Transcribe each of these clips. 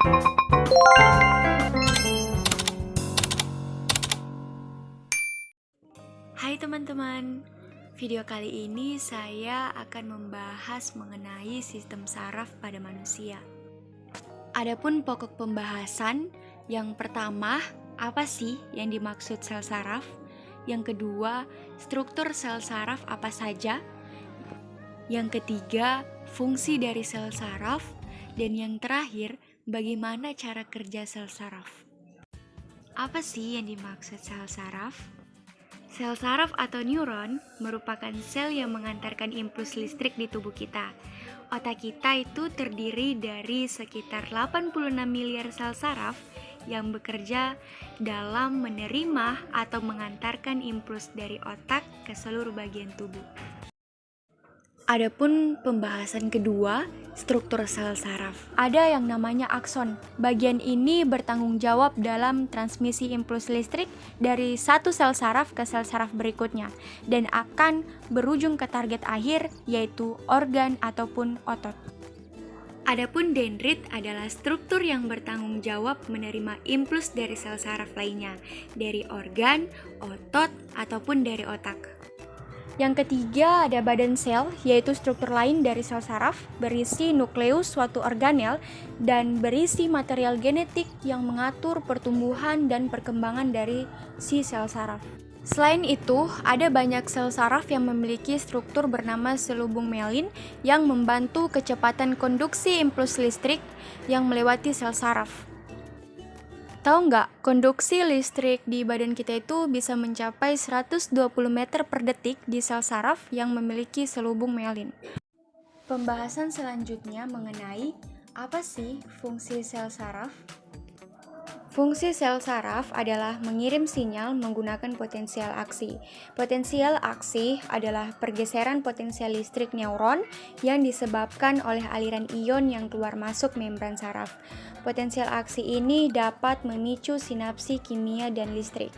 Hai teman-teman, video kali ini saya akan membahas mengenai sistem saraf pada manusia. Adapun pokok pembahasan, yang pertama, apa sih yang dimaksud sel saraf? Yang kedua, struktur sel saraf apa saja? Yang ketiga, fungsi dari sel saraf. Dan yang terakhir, bagaimana cara kerja sel saraf? Apa sih yang dimaksud sel saraf? Sel saraf atau neuron merupakan sel yang mengantarkan impuls listrik di tubuh kita. Otak kita itu terdiri dari sekitar 86 miliar sel saraf yang bekerja dalam menerima atau mengantarkan impuls dari otak ke seluruh bagian tubuh. Adapun pembahasan kedua, struktur sel saraf. Ada yang namanya akson. Bagian ini bertanggung jawab dalam transmisi impuls listrik dari satu sel saraf ke sel saraf berikutnya dan akan berujung ke target akhir yaitu organ ataupun otot. Adapun dendrit adalah struktur yang bertanggung jawab menerima impuls dari sel saraf lainnya, dari organ, otot, ataupun dari otak. Yang ketiga ada badan sel, yaitu struktur lain dari sel saraf, berisi nukleus suatu organel, dan berisi material genetik yang mengatur pertumbuhan dan perkembangan dari si sel saraf. Selain itu, ada banyak sel saraf yang memiliki struktur bernama selubung myelin yang membantu kecepatan konduksi impuls listrik yang melewati sel saraf. Tahu nggak, konduksi listrik di badan kita itu bisa mencapai 120 meter per detik di sel saraf yang memiliki selubung myelin. Pembahasan selanjutnya mengenai apa sih fungsi sel saraf? Fungsi sel saraf adalah mengirim sinyal menggunakan potensial aksi. Potensial aksi adalah pergeseran potensial listrik neuron yang disebabkan oleh aliran ion yang keluar masuk membran saraf. Potensial aksi ini dapat memicu sinapsi kimia dan listrik.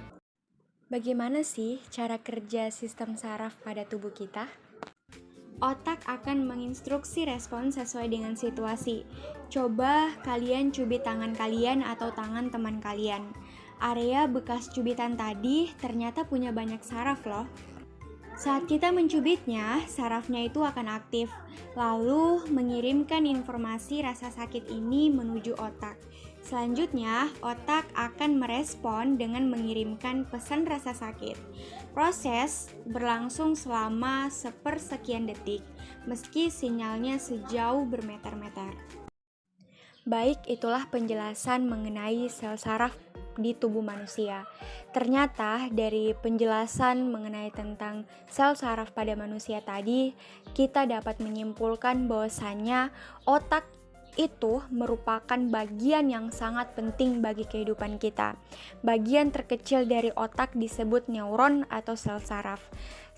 Bagaimana sih cara kerja sistem saraf pada tubuh kita? Otak akan menginstruksi respon sesuai dengan situasi. Coba kalian cubit tangan kalian atau tangan teman kalian. Area bekas cubitan tadi ternyata punya banyak saraf loh. Saat kita mencubitnya, sarafnya itu akan aktif, lalu mengirimkan informasi rasa sakit ini menuju otak. Selanjutnya, otak akan merespon dengan mengirimkan pesan rasa sakit. Proses berlangsung selama sepersekian detik, meski sinyalnya sejauh bermeter-meter. Baik, itulah penjelasan mengenai sel saraf di tubuh manusia. Ternyata dari penjelasan mengenai tentang sel saraf pada manusia tadi, kita dapat menyimpulkan bahwasannya otak itu merupakan bagian yang sangat penting bagi kehidupan kita. Bagian terkecil dari otak disebut neuron atau sel saraf.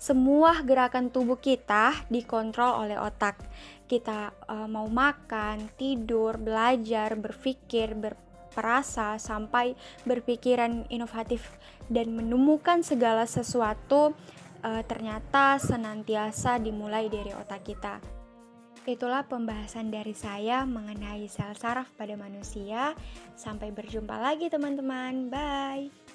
Semua gerakan tubuh kita dikontrol oleh otak. Kita mau makan, tidur, belajar, berpikir, berperasa, sampai berpikiran inovatif dan menemukan segala sesuatu ternyata senantiasa dimulai dari otak kita. Itulah pembahasan dari saya mengenai sel saraf pada manusia. Sampai berjumpa lagi teman-teman. Bye.